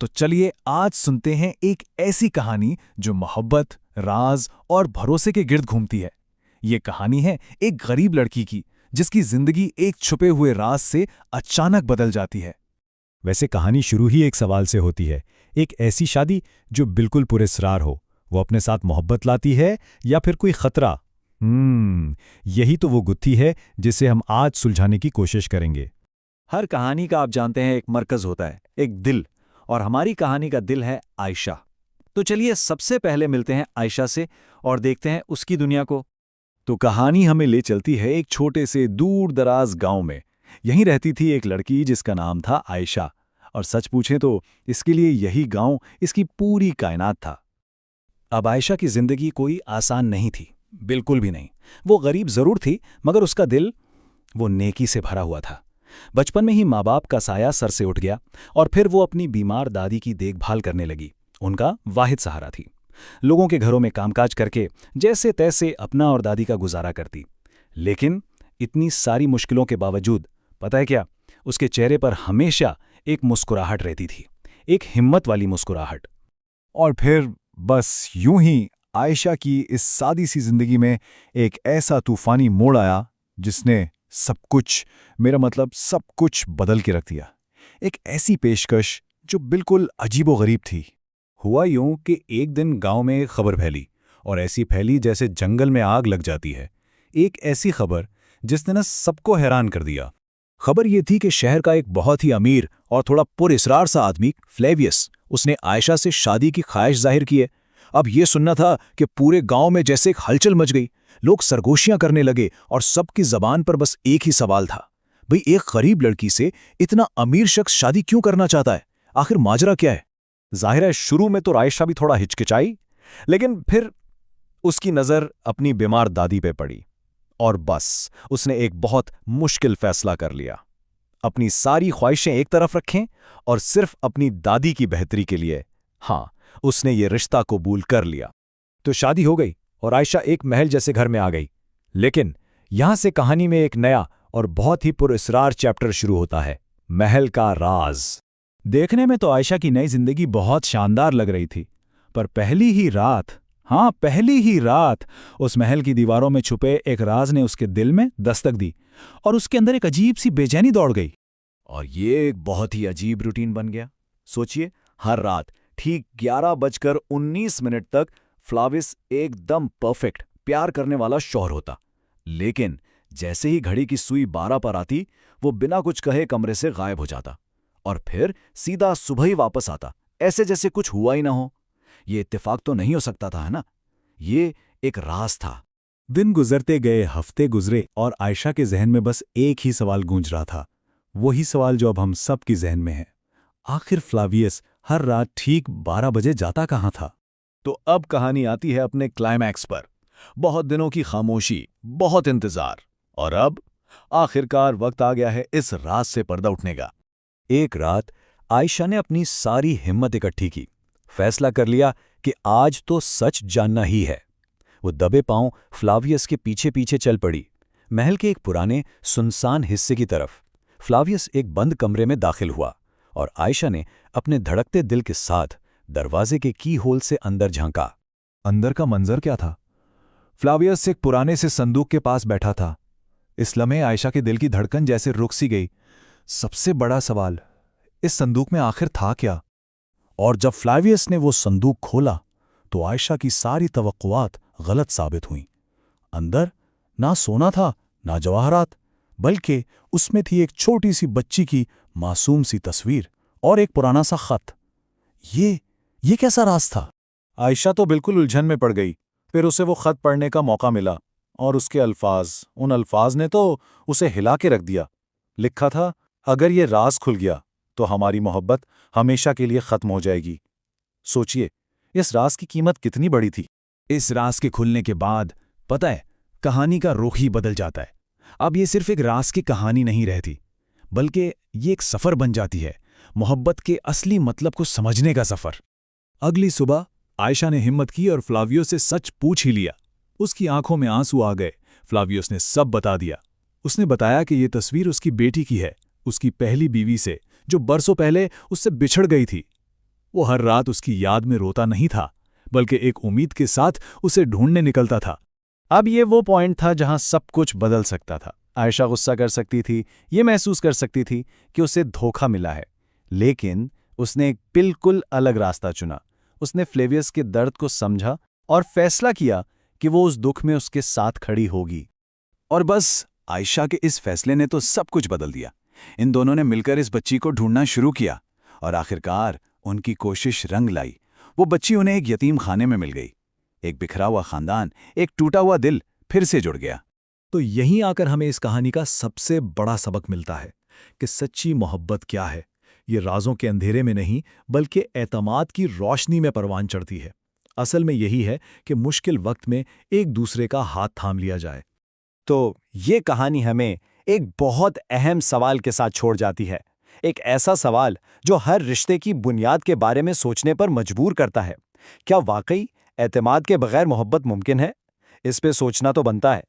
तो चलिए आज सुनते हैं एक ऐसी कहानी जो मोहब्बत, राज और भरोसे के गिर्द घूमती है। ये कहानी है एक गरीब लड़की की जिसकी जिंदगी एक छुपे हुए राज से अचानक बदल जाती है। वैसे कहानी शुरू ही एक सवाल से होती है, एक ऐसी शादी जो बिल्कुल पुरस्कार हो, वो अपने साथ मोहब्बत लाती है या फिर कोई खतरा? यही तो वो गुत्थी है जिसे हम आज सुलझाने की कोशिश करेंगे। हर कहानी का आप जानते हैं एक मरकज होता है, एक दिल, और हमारी कहानी का दिल है आयशा। तो चलिए सबसे पहले मिलते हैं आयशा से और देखते हैं उसकी दुनिया को। तो कहानी हमें ले चलती है एक छोटे से दूर दराज गांव में। यहीं रहती थी एक लड़की जिसका नाम था आयशा, और सच पूछें तो इसके लिए यही गांव इसकी पूरी कायनात था। अब आयशा की जिंदगी कोई आसान नहीं थी, बिल्कुल भी नहीं। वो गरीब जरूर थी, मगर उसका दिल वो नेकी से भरा हुआ था। बचपन में ही माँ बाप का साया सर से उठ गया और फिर वो अपनी बीमार दादी की देखभाल करने लगी। उनका वाहिद सहारा थी। लोगों के घरों में कामकाज करके जैसे तैसे अपना और दादी का गुजारा करती। लेकिन इतनी सारी मुश्किलों के बावजूद पता है क्या, उसके चेहरे पर हमेशा एक मुस्कुराहट रहती थी, एक हिम्मत वाली मुस्कुराहट। और फिर बस यूं ही आयशा की इस सादी सी जिंदगी में एक ऐसा तूफानी मोड़ आया जिसने सब कुछ, मेरा मतलब सब कुछ बदल के रख दिया। एक ऐसी पेशकश जो बिल्कुल अजीबोगरीब थी। हुआ यूं कि एक दिन गांव में एक खबर फैली, और ऐसी फैली जैसे जंगल में आग लग जाती है। एक ऐसी खबर जिसने न सबको हैरान कर दिया। खबर ये थी कि शहर का एक बहुत ही अमीर और थोड़ा पुरस्कार सा आदमी फ्लेवियस, उसने आयशा से शादी की ख्वाहिश जाहिर की है। अब ये सुनना था कि पूरे गांव में जैसे एक हलचल मच गई। लोग सरगोशियां करने लगे और सबकी जबान पर बस एक ही सवाल था, भाई एक गरीब लड़की से इतना अमीर शख्स शादी क्यों करना चाहता है? आखिर माजरा क्या है? जाहिर है शुरू में तो आयशा भी थोड़ा हिचकिचाई, लेकिन फिर उसकी नज़र अपनी बीमार दादी पे पड़ी और बस उसने एक बहुत मुश्किल फैसला कर लिया। अपनी सारी ख्वाहिशें एक तरफ रखें और सिर्फ अपनी दादी की बेहतरी के लिए, हाँ, उसने ये रिश्ता कबूल कर लिया। तो शादी हो गई और आयशा एक महल जैसे घर में आ गई। लेकिन यहां से कहानी में एक नया और बहुत ही पुरस्कार चैप्टर शुरू होता है, महल का राज। देखने में तो आयशा की नई जिंदगी बहुत शानदार लग रही थी, पर पहली ही रात उस महल की दीवारों में छुपे एक राज ने उसके दिल में दस्तक दी और उसके अंदर एक अजीब सी बेचैनी दौड़ गई। और ये एक बहुत ही अजीब रूटीन बन गया। सोचिए, हर रात ठीक 11:19 तक फ्लाविस एकदम परफेक्ट प्यार करने वाला शौहर होता, लेकिन जैसे ही घड़ी की सुई 12 पर आती, वो बिना कुछ कहे कमरे से गायब हो जाता और फिर सीधा सुबह ही वापस आता, ऐसे जैसे कुछ हुआ ही ना हो। ये इत्तेफाक तो नहीं हो सकता था, है ना? ये एक राज था। दिन गुजरते गए, हफ्ते गुजरे और आयशा के जहन में बस एक ही सवाल गूंज रहा था, वही सवाल जो अब हम सब की जहन में है। आखिर फ्लावियस हर रात ठीक 12 बजे जाता कहाँ था? तो अब कहानी आती है अपने क्लाइमैक्स पर। बहुत दिनों की खामोशी, बहुत इंतजार, और अब आखिरकार वक्त आ गया है इस राज से पर्दा उठने का। एक रात आयशा ने अपनी सारी हिम्मत इकट्ठी की, फैसला कर लिया कि आज तो सच जानना ही है। वो दबे पांव फ्लावियस के पीछे पीछे चल पड़ी, महल के एक पुराने सुनसान हिस्से की तरफ। फ्लावियस एक बंद कमरे में दाखिल हुआ और आयशा ने अपने धड़कते दिल के साथ दरवाजे के की होल से अंदर झांका। अंदर का मंजर क्या था? फ्लावियस एक पुराने से संदूक के पास बैठा था। इस लम्हे आयशा के दिल की धड़कन जैसे रुक सी गई। सबसे बड़ा सवाल, इस संदूक में आखिर था क्या? और जब फ्लावियस ने वो संदूक खोला तो आयशा की सारी तवक्कुआत गलत साबित हुईं। अंदर ना सोना था, ना जवाहरात, बल्कि उसमें थी एक छोटी सी बच्ची की मासूम सी तस्वीर और एक पुराना सा खत। ये कैसा राज था? आयशा तो बिल्कुल उलझन में पड़ गई। फिर उसे वो खत पढ़ने का मौका मिला और उसके उन अल्फाज ने तो उसे हिला के रख दिया। लिखा था, अगर ये राज खुल गया तो हमारी मोहब्बत हमेशा के लिए खत्म हो जाएगी। सोचिए, इस राज की कीमत कितनी बड़ी थी। इस राज के खुलने के बाद पता है, कहानी का रुख ही बदल जाता है। अब ये सिर्फ एक राज की कहानी नहीं रहती, बल्कि ये एक सफर बन जाती है, मोहब्बत के असली मतलब को समझने का सफर। अगली सुबह आयशा ने हिम्मत की और फ्लावियो से सच पूछ ही लिया। उसकी आंखों में आंसू आ गए। फ्लावियोस ने सब बता दिया। उसने बताया कि ये तस्वीर उसकी बेटी की है, उसकी पहली बीवी से, जो बरसों पहले उससे बिछड़ गई थी। वो हर रात उसकी याद में रोता नहीं था, बल्कि एक उम्मीद के साथ उसे ढूंढने निकलता था। अब ये वो पॉइंट था जहां सब कुछ बदल सकता था। आयशा गुस्सा कर सकती थी, ये महसूस कर सकती थी कि उसे धोखा मिला है, लेकिन उसने एक बिल्कुल अलग रास्ता चुना। उसने फ्लेवियस के दर्द को समझा और फैसला किया कि वो उस दुख में उसके साथ खड़ी होगी। और बस आयशा के इस फैसले ने तो सब कुछ बदल दिया। इन दोनों ने मिलकर इस बच्ची को ढूंढना शुरू किया और आखिरकार उनकी कोशिश रंग लाई। वो बच्ची उन्हें एक यतीम खाने में मिल गई। एक बिखरा हुआ खानदान, एक टूटा हुआ दिल फिर से जुड़ गया। तो यहीं आकर हमें इस कहानी का सबसे बड़ा सबक मिलता है कि सच्ची मोहब्बत क्या है। ये राजों के अंधेरे में नहीं, बल्कि एतमाद की रोशनी में परवान चढ़ती है। असल में यही है कि मुश्किल वक्त में एक दूसरे का हाथ थाम लिया जाए। तो ये कहानी हमें एक बहुत अहम सवाल के साथ छोड़ जाती है। एक ऐसा सवाल जो हर रिश्ते की बुनियाद के बारे में सोचने पर मजबूर करता है। क्या वाकई एतमाद के बगैर मोहब्बत मुमकिन है? इस पे सोचना तो बनता है।